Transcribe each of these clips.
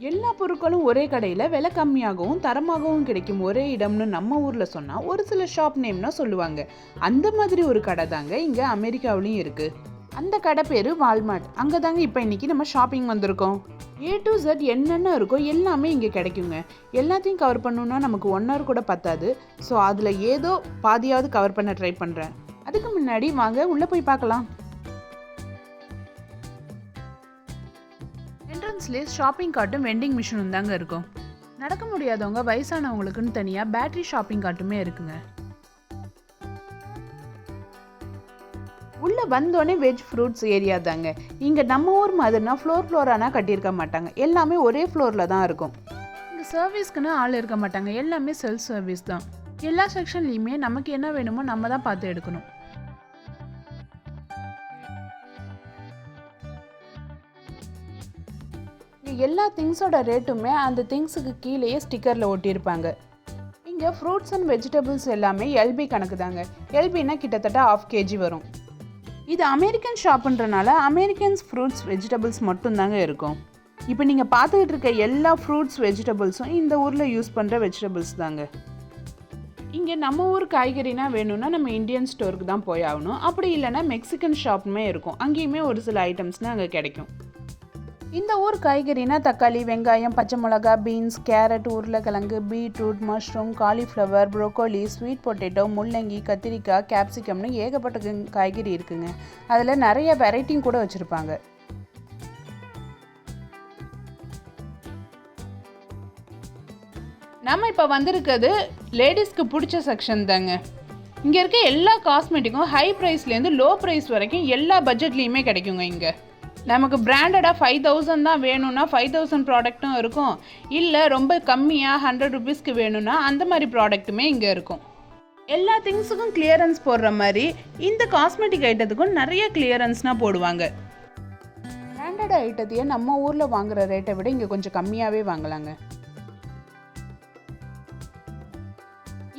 எல்லா பொருட்களும் ஒரே கடையில் விலை கம்மியாகவும் தரமாகவும் கிடைக்கும் ஒரே இடம்னு நம்ம ஊரில் சொன்னால் ஒரு சில ஷாப் நேம்னா சொல்லுவாங்க. அந்த மாதிரி ஒரு கடை தாங்க இங்கே அமெரிக்காவிலையும் இருக்குது. அந்த கடை பேர் வால்மார்ட். அங்கே தாங்க இப்போ இன்றைக்கி நம்ம ஷாப்பிங் வந்திருக்கோம். A to Z என்னென்ன இருக்கோ எல்லாமே இங்கே கிடைக்குங்க. எல்லாத்தையும் கவர் பண்ணணுன்னா நமக்கு 1 hour கூட பத்தாது. ஸோ அதில் ஏதோ பாதியாவது கவர் பண்ண ட்ரை பண்ணுறேன். அதுக்கு முன்னாடி வாங்க உள்ளே போய் பார்க்கலாம். என்ட்ரன்ஸ்லேயே ஷாப்பிங் கார்ட்டும் வெண்டிங் மிஷினும் தாங்க இருக்கும். நடக்க முடியாதவங்க வயசானவங்களுக்குன்னு தனியாக பேட்டரி ஷாப்பிங் கார்ட்டுமே இருக்குங்க. உள்ளே வந்தோடனே வெஜ் ஃப்ரூட்ஸ் ஏரியா தாங்க. இங்கே நம்ம ஊர் மாதிரினா ஃப்ளோரானா கட்டியிருக்க மாட்டாங்க. எல்லாமே ஒரே ஃப்ளோரில் தான் இருக்கும். இங்கே சர்வீஸ்க்குன்னு ஆள் இருக்க மாட்டாங்க. எல்லாமே செல்ஃப் சர்வீஸ் தான். எல்லா செக்ஷன்லேயுமே நமக்கு என்ன வேணுமோ நம்ம தான் பார்த்து எடுக்கணும். எல்லா திங்ஸோட ரேட்டுமே அந்த திங்ஸுக்கு கீழேயே ஸ்டிக்கரில் ஒட்டியிருப்பாங்க. இங்கே ஃப்ரூட்ஸ் அண்ட் வெஜிடபிள்ஸ் எல்லாமே எல்பி கணக்கு தாங்க. எல்பின்னா கிட்டத்தட்ட 1/2 kg வரும். இது அமெரிக்கன் ஷாப்புன்றனால அமெரிக்கன்ஸ் ஃப்ரூட்ஸ் வெஜிடபிள்ஸ் மட்டும்தாங்க இருக்கும். இப்போ நீங்கள் பார்த்துக்கிட்டு இருக்க எல்லா ஃப்ரூட்ஸ் வெஜிடபிள்ஸும் இந்த ஊரில் யூஸ் பண்ணுற வெஜிடபிள்ஸ் தாங்க. இங்கே நம்ம ஊர் காய்கறினா வேணும்னா நம்ம இந்தியன் ஸ்டோருக்கு தான் போய் ஆகணும். அப்படி இல்லைன்னா மெக்சிகன் ஷாப்புமே இருக்கும். அங்கேயுமே ஒரு சில ஐட்டம்ஸ்னால் அங்கே கிடைக்கும். இந்த ஊர் காய்கறினா தக்காளி, வெங்காயம், பச்சை மிளகா, பீன்ஸ், கேரட், உருளைக்கிழங்கு, beetroot, mushroom, cauliflower, broccoli, sweet potato, முள்ளங்கி, கத்திரிக்காய், கேப்சிகம்னு ஏகப்பட்ட காய்கறி இருக்குங்க. அதில் நிறைய வெரைட்டியும் கூட வச்சுருப்பாங்க. நம்ம இப்போ வந்திருக்கிறது லேடிஸ்க்கு பிடிச்ச செக்ஷன் தாங்க. இங்கே இருக்க எல்லா காஸ்மெட்டிக்கும் ஹை ப்ரைஸ்லேருந்து லோ ப்ரைஸ் வரைக்கும் எல்லா பட்ஜெட்லேயுமே கிடைக்குங்க. இங்கே நமக்கு பிராண்டடாக 5000 தான் வேணும்னா 5000 ப்ராடக்ட்டும் இருக்கும். இல்லை ரொம்ப கம்மியாக 100 rupeesக்கு வேணும்னா அந்த மாதிரி ப்ராடக்ட்டுமே இங்கே இருக்கும். எல்லா திங்ஸுக்கும் கிளியரன்ஸ் போடுற மாதிரி இந்த காஸ்மெட்டிக் ஐட்டத்துக்கும் நிறைய கிளியரன்ஸ்னால் போடுவாங்க. பிராண்டட் ஐட்டத்தையே நம்ம ஊரில் வாங்குகிற ரேட்டை விட இங்கே கொஞ்சம் கம்மியாகவே வாங்கலாங்க.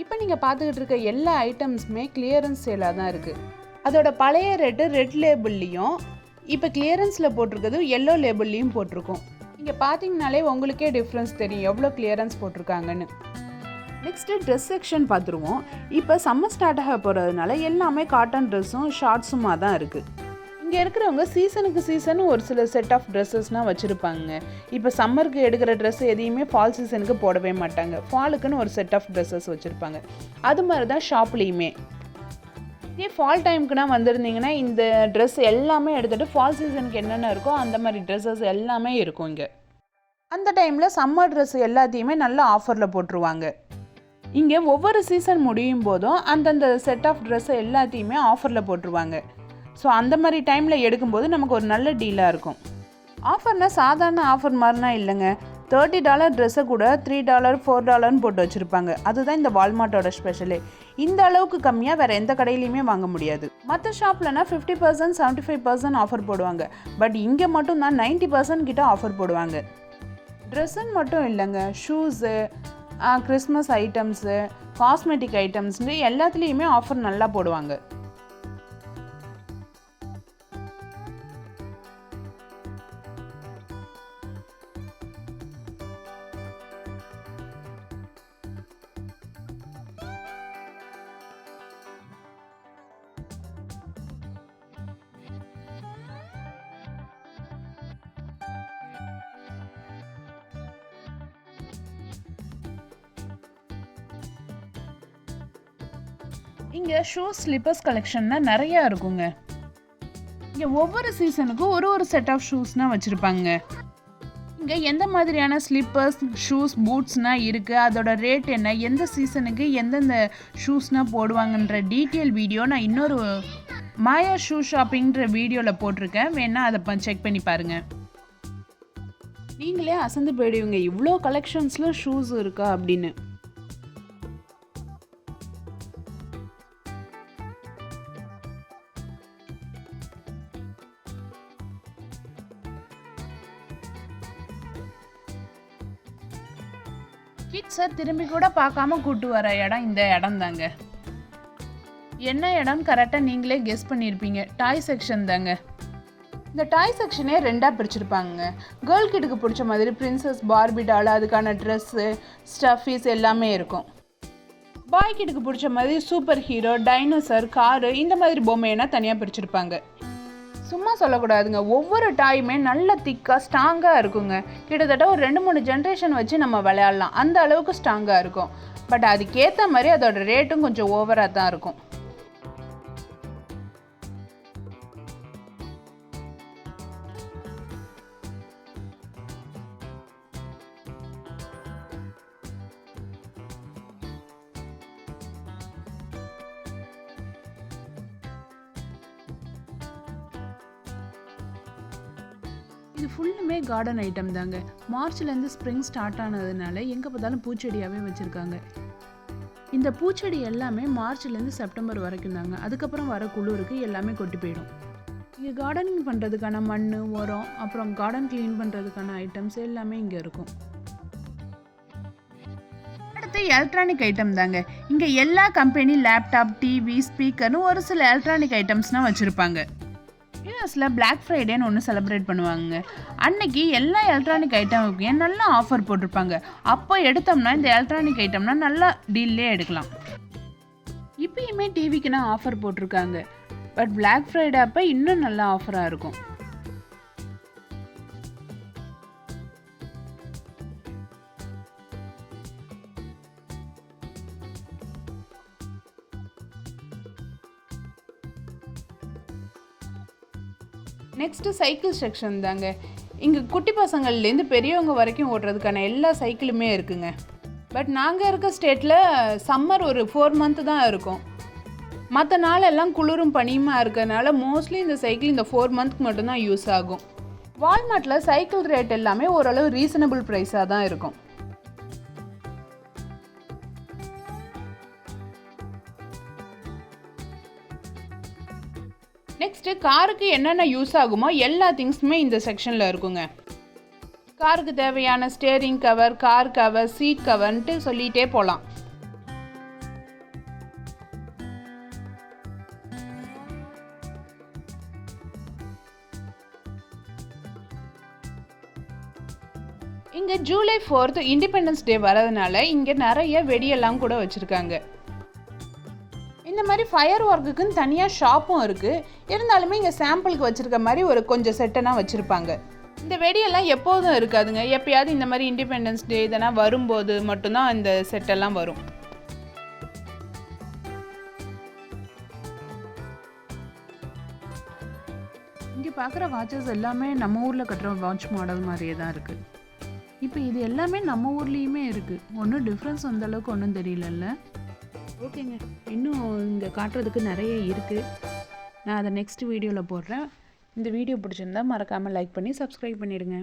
இப்போ நீங்கள் பார்த்துக்கிட்டு இருக்க எல்லா ஐட்டம்ஸுமே கிளியரன்ஸ் சேலாக தான் இருக்குது. அதோட பழைய ரேட்டு ரெட் லேபிள்லேயும் இப்போ கிளியரன்ஸில் போட்டிருக்கிறது எல்லோ லேபிள்லேயும் போட்டிருக்கோம். இங்கே பார்த்தீங்கனாலே உங்களுக்கே டிஃப்ரென்ஸ் தெரியும் எவ்வளோ கிளியரன்ஸ் போட்டிருக்காங்கன்னு. நெக்ஸ்ட்டு ட்ரெஸ் செக்ஷன் பார்த்துருவோம். இப்போ சம்மர் ஸ்டார்ட் ஆக போகிறதுனால எல்லாமே காட்டன் ட்ரெஸ்ஸும் ஷார்ட்ஸுமா தான் இருக்குது. இங்கே இருக்கிறவங்க சீசனுக்கு சீசன் ஒரு சில செட் ஆஃப் ட்ரெஸ்ஸஸ்னால் வச்சுருப்பாங்க. இப்போ சம்மருக்கு எடுக்கிற ட்ரெஸ் எதையுமே ஃபால் சீசனுக்கு போடவே மாட்டாங்க. ஃபாலுக்குன்னு ஒரு செட் ஆஃப் ட்ரெஸ்ஸஸ் வச்சுருப்பாங்க. அது மாதிரி தான் ஷாப்லேயுமே. இதே ஃபால் டைமுக்குனா வந்திருந்தீங்கன்னா இந்த ட்ரெஸ் எல்லாமே எடுத்துகிட்டு ஃபால் சீசனுக்கு என்னென்ன இருக்கோ அந்த மாதிரி ட்ரெஸ்ஸஸ் எல்லாமே இருக்கும் இங்கே. அந்த டைமில் சம்மர் ட்ரெஸ் எல்லாத்தையுமே நல்ல ஆஃபரில் போட்டுருவாங்க. இங்கே ஒவ்வொரு சீசன் முடியும் போதும் அந்தந்த செட் ஆஃப் ட்ரெஸ்ஸை எல்லாத்தையுமே ஆஃபரில் போட்டுருவாங்க. ஸோ அந்த மாதிரி டைமில் எடுக்கும்போது நமக்கு ஒரு நல்ல டீலாக இருக்கும். ஆஃபர்னால் சாதாரண ஆஃபர் மாதிரினா இல்லைங்க. $30 ட்ரெஸ்ஸை கூட $3, $4 போட்டு வச்சுருப்பாங்க. அதுதான் இந்த வால்மார்ட்டோட ஸ்பெஷலே. இந்த அளவுக்கு கம்மியாக வேறு எந்த கடையிலையுமே வாங்க முடியாது. மற்ற ஷாப்லனா 50%, 75% ஆஃபர் போடுவாங்க. பட் இங்கே மட்டும்தான் 90% கிட்ட ஆஃபர் போடுவாங்க. ட்ரெஸ்ஸுன்னு மட்டும் இல்லைங்க, ஷூஸு, கிறிஸ்மஸ் ஐட்டம்ஸு, காஸ்மெட்டிக் ஐட்டம்ஸ்னு எல்லாத்துலேயுமே ஆஃபர் நல்லா போடுவாங்க. இங்கே ஷூஸ், ஸ்லிப்பர்ஸ் கலெக்ஷன்னா நிறையா இருக்குங்க. இங்கே ஒவ்வொரு சீசனுக்கும் ஒரு செட் ஆஃப் ஷூஸ்னால் வச்சுருப்பாங்க. இங்கே எந்த மாதிரியான ஸ்லிப்பர்ஸ், ஷூஸ், பூட்ஸ்னால் இருக்குது, அதோட ரேட் என்ன, எந்த சீசனுக்கு எந்தெந்த ஷூஸ்னால் போடுவாங்கன்ற டீட்டெயில் வீடியோ நான் இன்னொரு மாயா ஷூ ஷாப்பிங்கிற வீடியோவில் போட்டிருக்கேன். வேணால் அதை செக் பண்ணி பாருங்கள். நீங்களே அசந்து போயிடுவீங்க இவ்வளோ கலெக்ஷன்ஸில் ஷூஸ் இருக்கா அப்படின்னு. கிட்ஸை திரும்பி கூட பார்க்காம கூட்டு வர இடம் இந்த இடம் தாங்க. என்ன இடம்னு கரெக்டாக நீங்களே கெஸ் பண்ணியிருப்பீங்க. டாய் செக்ஷன் தாங்க. இந்த டாய் செக்ஷனே ரெண்டாக பிரிச்சிருப்பாங்க. கேர்ள் கிட்டுக்கு பிடிச்ச மாதிரி பிரின்சஸ், பார்பி டால், அதுக்கான ட்ரெஸ்ஸு, ஸ்டஃபீஸ் எல்லாமே இருக்கும். பாய் கிட்டுக்கு பிடிச்ச மாதிரி சூப்பர் ஹீரோ, டைனோசர், காரு இந்த மாதிரி பொம்மையெல்லாம் தனியாக பிரிச்சிருப்பாங்க. சும்மா சொல்லக்கூடாதுங்க, ஒவ்வொரு டாயுமே நல்ல திக்காக ஸ்ட்ராங்காக இருக்குங்க. கிட்டத்தட்ட ஒரு 2-3 ஜென்ரேஷன் வச்சு நம்ம விளையாடலாம், அந்த அளவுக்கு ஸ்ட்ராங்காக இருக்கும். பட் அதுக்கேற்ற மாதிரி அதோட ரேட்டும் கொஞ்சம் ஓவராக தான் இருக்கும். இது ஃபுல்லுமே கார்டன் ஐட்டம் தாங்க. மார்ச்லேருந்து ஸ்ப்ரிங் ஸ்டார்ட் ஆனதுனால எங்கே பார்த்தாலும் பூச்செடியாகவே வச்சுருக்காங்க. இந்த பூச்செடி எல்லாமே மார்ச்லேருந்து செப்டம்பர் வரைக்கும் தாங்க. அதுக்கப்புறம் வர குளிருக்கு எல்லாமே கொட்டி போயிடும். இங்கே கார்டனிங் பண்ணுறதுக்கான மண், உரம், அப்புறம் கார்டன் க்ளீன் பண்ணுறதுக்கான ஐட்டம்ஸ் எல்லாமே இங்கே இருக்கும். அடுத்து எலக்ட்ரானிக் ஐட்டம் தாங்க. இங்கே எல்லா கம்பெனி லேப்டாப், டிவி, ஸ்பீக்கர்னு ஒரு சில எலக்ட்ரானிக் ஐட்டம்ஸ்னால் வச்சுருப்பாங்க. யூஎஸில் பிளாக் ஃப்ரைடேன்னு ஒன்று செலிப்ரேட் பண்ணுவாங்க. அன்னைக்கு எல்லா எலக்ட்ரானிக் ஐட்டமுக்கு நல்ல ஆஃபர் போட்டிருப்பாங்க. அப்போ எடுத்தோம்னா இந்த எலக்ட்ரானிக் ஐட்டம்னா நல்லா டீல்லே எடுக்கலாம். இப்பயுமே டிவிக்குன்னா ஆஃபர் போட்டிருக்காங்க. பட் பிளாக் ஃப்ரைடே அப்போ இன்னும் நல்ல ஆஃபராக இருக்கும். நெக்ஸ்ட்டு சைக்கிள் செக்ஷன் தாங்க. இங்கே குட்டி பசங்கள்லேருந்து பெரியவங்க வரைக்கும் ஓட்டுறதுக்கான எல்லா சைக்கிளுமே இருக்குங்க. பட் நாங்கள் இருக்க ஸ்டேட்டில் சம்மர் ஒரு 4 மந்த்து தான் இருக்கும். மற்ற நாளெல்லாம் குளிரும் பனியுமா இருக்கிறதுனால மோஸ்ட்லி இந்த சைக்கிள் இந்த 4 மந்த்துக்கு மட்டும்தான் யூஸ் ஆகும். வால்மார்ட்டில் சைக்கிள் ரேட் எல்லாமே ஓரளவு ரீசனபிள் ப்ரைஸாக தான் இருக்கும். நெக்ஸ்ட்டு காருக்கு என்னென்ன யூஸ் ஆகுமோ எல்லா திங்ஸுமே இந்த செக்ஷனில் இருக்குங்க. காருக்கு தேவையான steering cover, car cover, seat கவர்ன்ட்டு சொல்லிகிட்டே போகலாம். இங்கே ஜூலை 4th இண்டிபெண்டன்ஸ் டே வரதுனால இங்கே நிறைய வெடியெல்லாம் கூட வச்சுருக்காங்க. இந்த மாதிரி ஃபயர் ஒர்க்குக்குன்னு தனியாக ஷாப்பும் இருக்குது. இருந்தாலுமே இங்கே சாம்பிளுக்கு வச்சுருக்க மாதிரி ஒரு கொஞ்சம் செட்டெல்லாம் வச்சுருப்பாங்க. இந்த வெடியெல்லாம் எப்போதும் இருக்காதுங்க. எப்பயாவது இந்த மாதிரி இண்டிபெண்டன்ஸ் டே இதெல்லாம் வரும்போது மட்டும்தான் இந்த செட்டெல்லாம் வரும். இங்கே பார்க்குற வாட்சஸ் எல்லாமே நம்ம ஊரில் கட்டுற வாட்ச் மாடல் மாதிரியே தான் இருக்குது. இப்போ இது எல்லாமே நம்ம ஊர்லேயுமே இருக்குது. ஒன்றும் டிஃப்ரென்ஸ் அந்தளவுக்கு ஒன்றும் தெரியலல்ல. ஓகேங்க, இன்னும் இங்கே காட்டுறதுக்கு நிறைய இருக்குது. நான் அதை நெக்ஸ்ட் வீடியோவில் போடுறேன். இந்த வீடியோ பிடிச்சிருந்தா மறக்காமல் லைக் பண்ணி சப்ஸ்கிரைப் பண்ணிவிடுங்க.